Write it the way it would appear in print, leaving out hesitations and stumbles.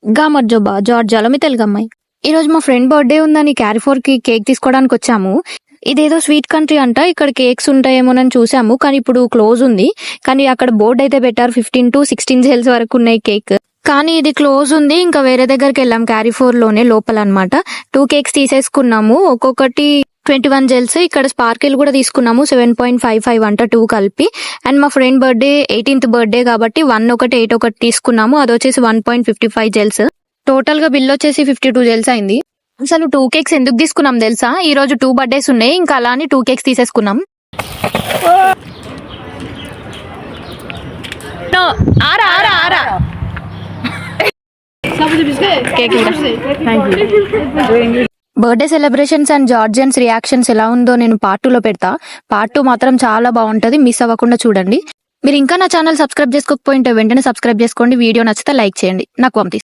గామర్జోబా జార్జియాలో మీ తెలుగు అమ్మాయి. ఈ రోజు మా ఫ్రెండ్ బర్త్డే ఉందని క్యారిఫోర్ కి కేక్ తీసుకోవడానికి వచ్చాము. ఇదేదో స్వీట్ కంట్రీ అంట, ఇక్కడ కేక్స్ ఉంటాయేమోనని చూసాము, కానీ ఇప్పుడు క్లోజ్ ఉంది. కానీ అక్కడ బోర్డు అయితే పెట్టారు 15 to 16 జెల్స్ వరకు ఉన్నాయి కేక్. కానీ ఇది క్లోజ్ ఉంది. ఇంకా వేరే దగ్గరికి వెళ్ళాం క్యారిఫోర్ లోనే లోపల అన్నమాట. 2 కేక్స్ తీసేసుకున్నాము, ఒక్కొక్కటి 21 జెల్స్. ఇక్కడ స్పార్కిల్ కూడా తీసుకున్నాము 7.55 అంట 2 కలిపి. అండ్ మా ఫ్రెండ్ బర్త్డే 18th బర్త్డే కాబట్టి 1 ఒకటి 8 ఒకటి తీసుకున్నాము, అది వచ్చేసి 1.55 జెల్స్. టోటల్ గా బిల్ వచ్చేసి 52 జెల్స్ అయింది. అసలు 2 కేక్స్ ఎందుకు తీసుకున్నాం తెలుసా? ఈ రోజు 2 బర్త్డేస్ ఉన్నాయి, ఇంకా అలానే 2 కేక్స్ తీసేసుకున్నాం. Birthday celebrations and Georgians reactions ఎలా ఉందో నేను పార్ట్ 2 లో పెడతా. పార్ట్ 2 మాత్రం చాలా బాగుంటది, మిస్ అవ్వకుండా చూడండి. మీరు ఇంకా నా ఛానల్ సబ్స్క్రైబ్ చేసుకోకపోయింటే వెంటనే సబ్స్క్రైబ్ చేసుకోండి. వీడియో నచ్చితే లైక్ చేయండి. నాకు పంపిస్తాను.